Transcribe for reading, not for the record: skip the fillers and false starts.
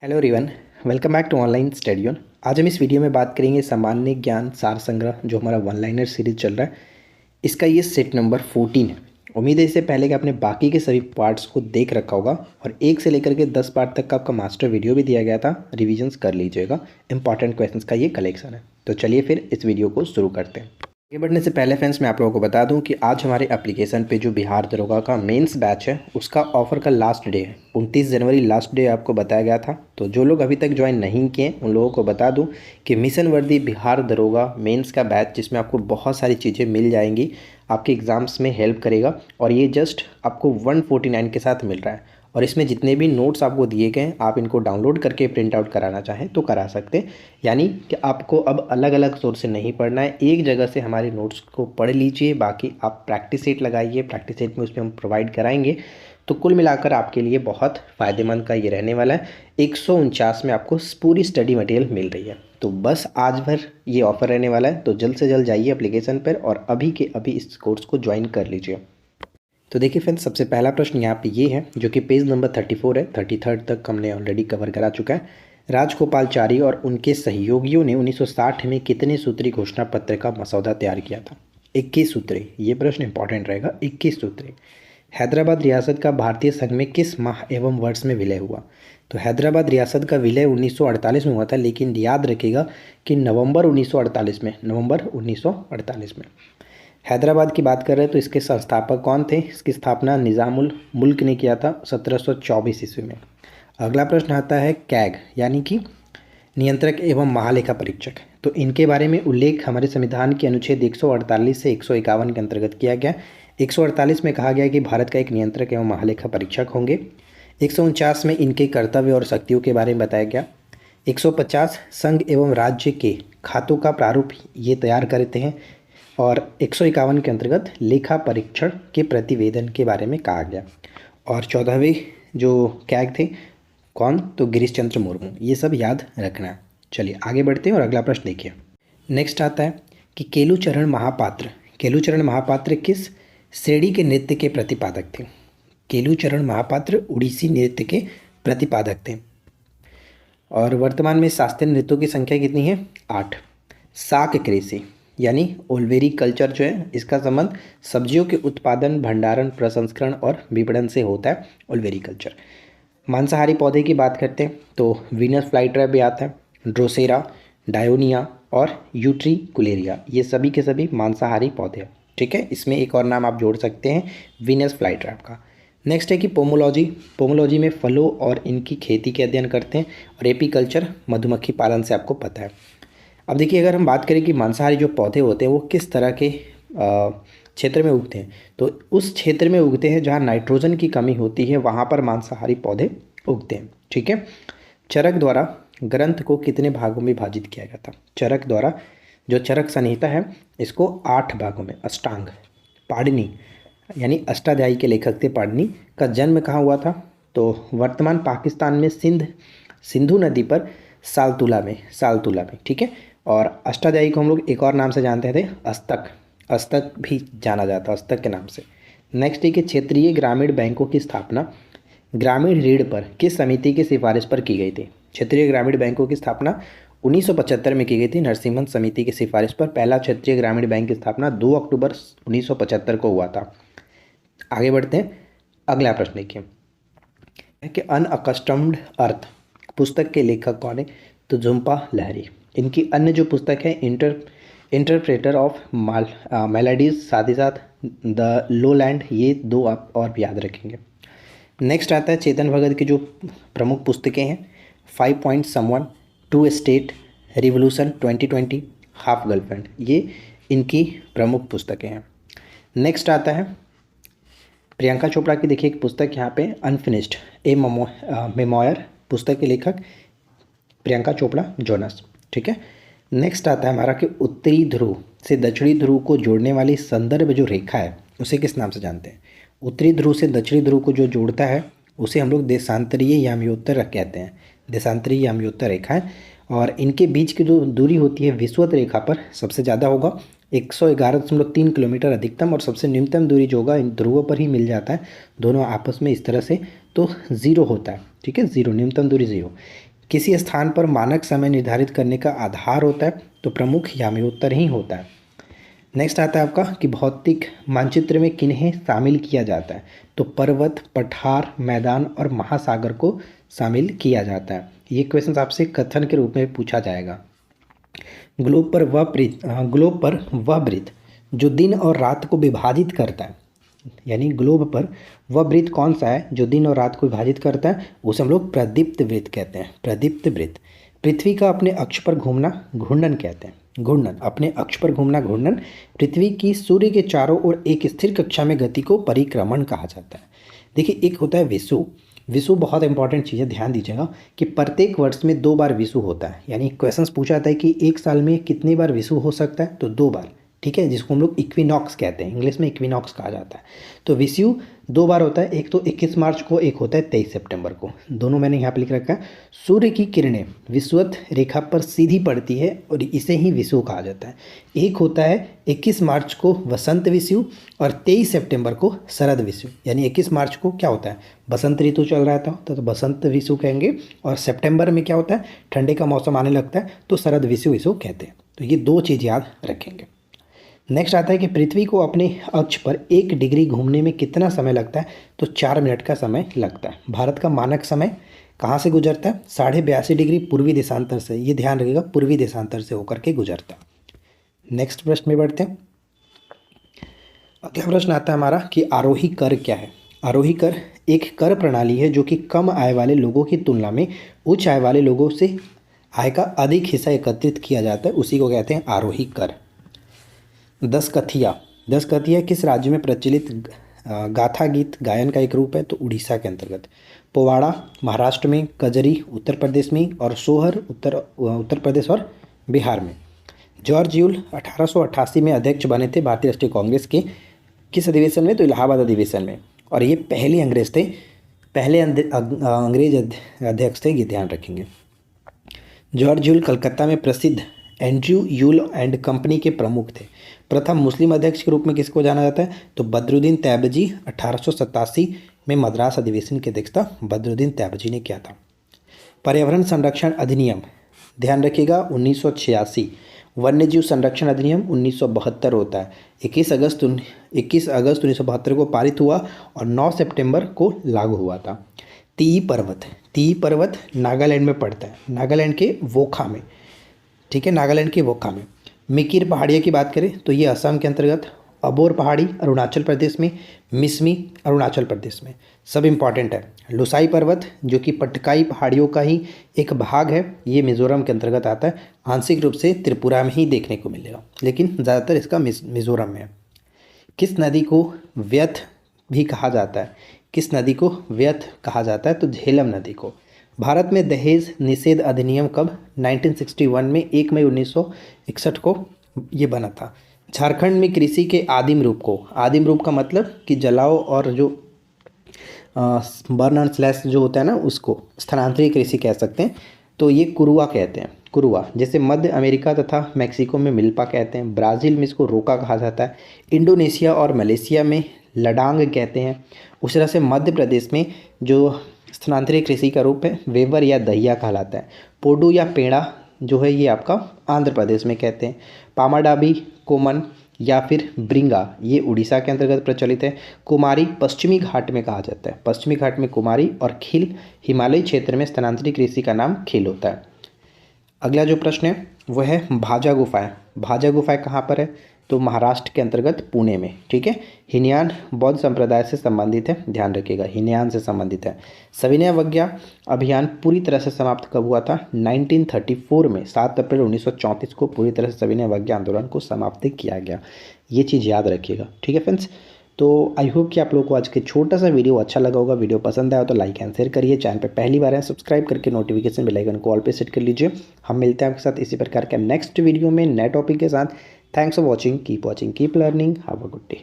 Hello everyone, welcome back to online study. आज हम इस वीडियो में बात करेंगे सामान्य ज्ञान सार संग्रह जो हमारा वन लाइनर सीरीज चल रहा है। इसका ये सेट नंबर 14 है। उम्मीद है इससे पहले कि आपने बाकी के सभी पार्ट्स को देख रखा होगा और 1 से लेकर के 10 पार्ट तक का आपका मास्टर वीडियो भी दिया गया था। रिविजन्स कर लीजिएगा, इंपॉर्टेंट क्वेश्चंस का ये कलेक्शन है। तो चलिए फिर इस वीडियो को शुरू करते हैं। आगे बढ़ने से पहले फ्रेंड्स मैं आप लोगों को बता दूं कि आज हमारे एप्लीकेशन पे जो बिहार दरोगा का मेंस बैच है उसका ऑफ़र का लास्ट डे है। 29 जनवरी लास्ट डे आपको बताया गया था। तो जो लोग अभी तक ज्वाइन नहीं किए उन लोगों को बता दूं कि मिशन वर्दी बिहार दरोगा मेंस का बैच, जिसमें आपको बहुत सारी चीज़ें मिल जाएंगी, आपके एग्ज़ाम्स में हेल्प करेगा। और ये जस्ट आपको 149 के साथ मिल रहा है। और इसमें जितने भी नोट्स आपको दिए गए हैं आप इनको डाउनलोड करके प्रिंट आउट कराना चाहें तो करा सकते हैं। यानी कि आपको अब अलग अलग सोर्स से नहीं पढ़ना है, एक जगह से हमारे नोट्स को पढ़ लीजिए। बाकी आप प्रैक्टिस सेट लगाइए, प्रैक्टिस सेट में उसमें हम प्रोवाइड कराएंगे। तो कुल मिलाकर आपके लिए बहुत फ़ायदेमंद का ये रहने वाला है। 149 में आपको पूरी स्टडी मटेरियल मिल रही है। तो बस आज भर ये ऑफ़र रहने वाला है। तो जल्द से जल्द जाइए एप्लीकेशन पर और अभी के अभी इस कोर्स को ज्वाइन कर लीजिए। तो देखिए फ्रेंड्स, सबसे पहला प्रश्न यहाँ पे ये है जो कि पेज नंबर 34 है। 33 तक हमने ऑलरेडी कवर करा चुका है। राजगोपालचारी और उनके सहयोगियों ने 1960 में कितने सूत्री घोषणा पत्र का मसौदा तैयार किया था? 21 सूत्री। ये प्रश्न इंपॉर्टेंट रहेगा, 21 सूत्री। हैदराबाद रियासत का भारतीय संघ में किस माह एवं वर्ष में विलय हुआ? तो हैदराबाद रियासत का विलय 1948 में हुआ था, लेकिन याद रखिएगा कि नवंबर 1948 में, नवंबर 1948 में। हैदराबाद की बात कर रहे हैं तो इसके संस्थापक कौन थे? इसकी स्थापना निज़ामुल मुल्क ने किया था 1724 ईस्वी में। अगला प्रश्न आता है कैग यानी कि नियंत्रक एवं महालेखा परीक्षक। तो इनके बारे में उल्लेख हमारे संविधान के अनुच्छेद 148 से 151 के अंतर्गत किया गया। 148 में कहा गया कि भारत का एक नियंत्रक एवं महालेखा परीक्षक होंगे। 149 में इनके कर्तव्य और शक्तियों के बारे में बताया गया। 150 संघ एवं राज्य के खातों का प्रारूप ये तैयार करते हैं। और 151 के अंतर्गत लेखा परीक्षण के प्रतिवेदन के बारे में कहा गया। और 14वें जो कैग थे कौन? तो गिरीश चंद्र मुर्मू। ये सब याद रखना है। चलिए आगे बढ़ते हैं और अगला प्रश्न देखिए। नेक्स्ट आता है कि केलुचरण महापात्र। केलुचरण महापात्र किस श्रेणी के नृत्य के प्रतिपादक थे? केलुचरण महापात्र उड़ीसी नृत्य के प्रतिपादक थे। और वर्तमान में शास्त्रीय नृत्यों की संख्या कितनी है? 8। शाक कृषि यानी ओल्वेरी कल्चर जो है, इसका संबंध सब्जियों के उत्पादन, भंडारण, प्रसंस्करण और विपणन से होता है, ओल्वेरी कल्चर। मांसाहारी पौधे की बात करते हैं तो वीनस फ्लाईट्रैप भी आता है, ड्रोसेरा, डायोनिया और यूट्रिकुलेरिया। ये सभी के सभी मांसाहारी पौधे हैं। ठीक है, इसमें एक और नाम आप जोड़ सकते हैं वीनस फ्लाईट्रैप का। नेक्स्ट है कि पोमोलॉजी। पोमोलॉजी में फलों और इनकी खेती के अध्ययन करते हैं। और एपीकल्चर मधुमक्खी पालन से आपको पता है। अब देखिए, अगर हम बात करें कि मांसाहारी जो पौधे होते हैं वो किस तरह के क्षेत्र में उगते हैं, तो उस क्षेत्र में उगते हैं जहाँ नाइट्रोजन की कमी होती है, वहाँ पर मांसाहारी पौधे उगते हैं। ठीक है। चरक द्वारा ग्रंथ को कितने भागों में विभाजित किया गया था? चरक द्वारा जो चरक संहिता है इसको 8 भागों में, अष्टांग। पाणिनि यानी अष्टाध्यायी के लेखक थे पाणिनि। का जन्म कहाँ हुआ था? तो वर्तमान पाकिस्तान में सिंधु नदी पर सालतुला में। ठीक है। और अष्टाध्यायी को हम लोग एक और नाम से जानते थे, अस्तक भी जाना जाता, अस्तक के नाम से। नेक्स्ट है कि क्षेत्रीय ग्रामीण बैंकों की स्थापना ग्रामीण ऋण पर किस समिति की सिफारिश पर की गई थी? क्षेत्रीय ग्रामीण बैंकों की स्थापना 1975 में की गई थी, नरसिम्हन समिति की सिफारिश पर। पहला क्षेत्रीय ग्रामीण बैंक की स्थापना 2 अक्टूबर 1975 को हुआ था। आगे बढ़ते हैं, अगला प्रश्न देखिए कि अनअकस्टम्ड अर्थ पुस्तक के लेखक कौन है? तो झुम्पा लहरी। इनकी अन्य जो पुस्तक है इंटरप्रेटर ऑफ मेलोडीज, साथ ही साथ द लोलैंड, ये 2 आप और भी याद रखेंगे। नेक्स्ट आता है चेतन भगत की जो प्रमुख पुस्तकें हैं, 5 point someone, two states, revolution 2020, half girlfriend. ये इनकी प्रमुख पुस्तकें हैं। नेक्स्ट आता है प्रियंका चोपड़ा की। देखिए एक पुस्तक यहाँ पे अनफिनिश्ड ए मेमोयर, पुस्तक के लेखक प्रियंका चोपड़ा जोनस। ठीक है। नेक्स्ट आता है हमारा कि उत्तरी ध्रुव से दक्षिणी ध्रुव को जोड़ने वाली संदर्भ जो रेखा है उसे किस नाम से जानते हैं? उत्तरी ध्रुव से दक्षिणी ध्रुव को जो जोड़ता है उसे हम लोग देशांतरीय याम्योत्तर कहते हैं, देशांतरीय याम्योत्तर रेखा है। और इनके बीच की जो दूरी होती है विषुवत रेखा पर सबसे ज़्यादा होगा 111.3 किलोमीटर अधिकतम, और सबसे न्यूनतम दूरी जो होगा इन ध्रुवों पर ही मिल जाता है, दोनों आपस में इस तरह से, तो 0 होता है। ठीक है, 0, न्यूनतम दूरी 0। किसी स्थान पर मानक समय निर्धारित करने का आधार होता है तो प्रमुख यामी उत्तर ही होता है। नेक्स्ट आता है आपका कि भौतिक मानचित्र में किन्हें शामिल किया जाता है, तो पर्वत, पठार, मैदान और महासागर को शामिल किया जाता है। ये क्वेश्चन आपसे कथन के रूप में पूछा जाएगा। ग्लोब पर वह वृत्त जो दिन और रात को विभाजित करता है, यानी ग्लोब पर वह वृत्त कौन सा है जो दिन और रात को विभाजित करता है, उसे हम लोग प्रदीप्त वृत्त कहते हैं। प्रदीप्त वृत्त। पृथ्वी का अपने अक्ष पर घूमना घूर्णन कहते हैं। घूर्णन, अपने अक्ष पर घूमना घूर्णन। पृथ्वी की सूर्य के चारों ओर एक स्थिर कक्षा में गति को परिक्रमण कहा जाता है। देखिए, एक होता है विषुव। विषुव बहुत इंपॉर्टेंट चीज़ है, ध्यान दीजिएगा कि प्रत्येक वर्ष में 2 बार विषुव होता है। यानी क्वेश्चंस पूछा जाता है कि एक साल में कितनी बार विषुव हो सकता है, तो 2 बार, ठीक है, जिसको हम लोग इक्विनॉक्स कहते हैं, इंग्लिश में इक्विनॉक्स कहा जाता है। तो विषुव 2 बार होता है, एक तो 21 मार्च को, एक होता है 23 सितंबर को। दोनों मैंने यहाँ पर लिख रखा है। सूर्य की किरणें विषुवत रेखा पर सीधी पड़ती है और इसे ही विषुव कहा जाता है। एक होता है 21 मार्च को वसंत विषुव और 23 सितंबर को शरद विषुव। यानी 21 मार्च को क्या होता है, बसंत ऋतु चल रहा था तो बसंत विषुव कहेंगे, और सितंबर में क्या होता है, ठंडे का मौसम आने लगता है तो शरद विषुव कहते हैं। तो ये 2 चीज़ याद रखेंगे। नेक्स्ट आता है कि पृथ्वी को अपने अक्ष पर 1 डिग्री घूमने में कितना समय लगता है, तो 4 मिनट का समय लगता है। भारत का मानक समय कहाँ से गुजरता है, 82.5 डिग्री पूर्वी देशांतर से। ये ध्यान रखिएगा, पूर्वी देशांतर से होकर के गुजरता है। नेक्स्ट प्रश्न में बढ़ते हैं। अगला प्रश्न आता है हमारा कि आरोही कर क्या है। आरोही कर एक कर प्रणाली है जो कि कम आय वाले लोगों की तुलना में उच्च आय वाले लोगों से आय का अधिक हिस्सा एकत्रित किया जाता है, उसी को कहते हैं आरोही कर। दसकथिया किस राज्य में प्रचलित गाथा गीत गायन का एक रूप है, तो उड़ीसा के अंतर्गत। पोवाड़ा महाराष्ट्र में, कजरी उत्तर प्रदेश में और सोहर उत्तर प्रदेश और बिहार में। जॉर्ज यूल 1888 में अध्यक्ष बने थे भारतीय राष्ट्रीय कांग्रेस के, किस अधिवेशन में, तो इलाहाबाद अधिवेशन में। और ये पहले अंग्रेज थे, अंग्रेज अध्यक्ष थे, ये ध्यान रखेंगे। जॉर्ज यूल कलकत्ता में प्रसिद्ध एंड्रयू यूल एंड कंपनी के प्रमुख थे। प्रथम मुस्लिम अध्यक्ष के रूप में किसको जाना जाता है, तो बदरुद्दीन तैयबजी 1887 में मद्रास अधिवेशन की अध्यक्षता बदरुद्दीन तैयबजी ने किया था। पर्यावरण संरक्षण अधिनियम, ध्यान रखिएगा, 1986। वन्यजीव संरक्षण अधिनियम 1972 होता है। 21 अगस्त 1972 को पारित हुआ और 9 सितंबर को लागू हुआ था। तीई पर्वत नागालैंड में पड़ता है, नागालैंड के वोखा में, ठीक है, नागालैंड के वोखा में। मिकिर पहाड़ियों की बात करें तो ये असम के अंतर्गत, अबोर पहाड़ी अरुणाचल प्रदेश में, मिसमी अरुणाचल प्रदेश में, सब इम्पॉर्टेंट है। लुसाई पर्वत जो कि पटकाई पहाड़ियों का ही एक भाग है, ये मिजोरम के अंतर्गत आता है। आंशिक रूप से त्रिपुरा में ही देखने को मिलेगा, लेकिन ज़्यादातर इसका मिजोरम में है। किस नदी को व्यथ भी कहा जाता है, किस नदी को व्यथ कहा जाता है, तो झेलम नदी को। भारत में दहेज निषेध अधिनियम कब, 1961 में 1 मई 1961 को ये बना था। झारखंड में कृषि के आदिम रूप का मतलब कि जलाओ और जो बर्न एंड स्लैश जो होता है ना, उसको स्थानांतरित कृषि कह सकते हैं, तो ये कुरुआ कहते हैं। कुरुआ, जैसे मध्य अमेरिका तथा मैक्सिको में मिल्पा कहते हैं। ब्राज़ील में इसको रोका कहा जाता है। इंडोनेशिया और मलेशिया में लडांग कहते हैं। उस तरह से मध्य प्रदेश में जो स्थानांतरित कृषि का रूप है वेवर या दहिया कहलाता है। पोडू या पेड़ा जो है ये आपका आंध्र प्रदेश में कहते हैं। पामाडाबी, कोमन या फिर ब्रिंगा ये उड़ीसा के अंतर्गत प्रचलित है। कुमारी पश्चिमी घाट में कहा जाता है, पश्चिमी घाट में कुमारी। और खील हिमालयी क्षेत्र में स्थानांतरित कृषि का नाम खील होता है। अगला जो प्रश्न है वह है भाजा गुफाएं। भाजा गुफाएं कहाँ पर है, तो महाराष्ट्र के अंतर्गत पुणे में, ठीक है। हीनयान बौद्ध संप्रदाय से संबंधित है, ध्यान रखिएगा, हीनयान से संबंधित है। सविनय अवज्ञा अभियान पूरी तरह से समाप्त कब हुआ था, 1934 में, 7 अप्रैल 1934 को पूरी तरह से सविनय अवज्ञा आंदोलन को समाप्त किया गया। ये चीज़ याद रखिएगा, ठीक है फ्रेंड्स। तो आई होप कि आप लोगों को आज के छोटा सा वीडियो अच्छा लगा होगा। वीडियो पसंद आया तो लाइक एंड शेयर करिए। चैनल पे पहली बार है सब्सक्राइब करके नोटिफिकेशन बेल आइकन को ऑल पे सेट कर लीजिए। हम मिलते हैं आपके साथ इसी प्रकार के नेक्स्ट वीडियो में नए टॉपिक के साथ। Thanks for watching, keep learning, have a good day.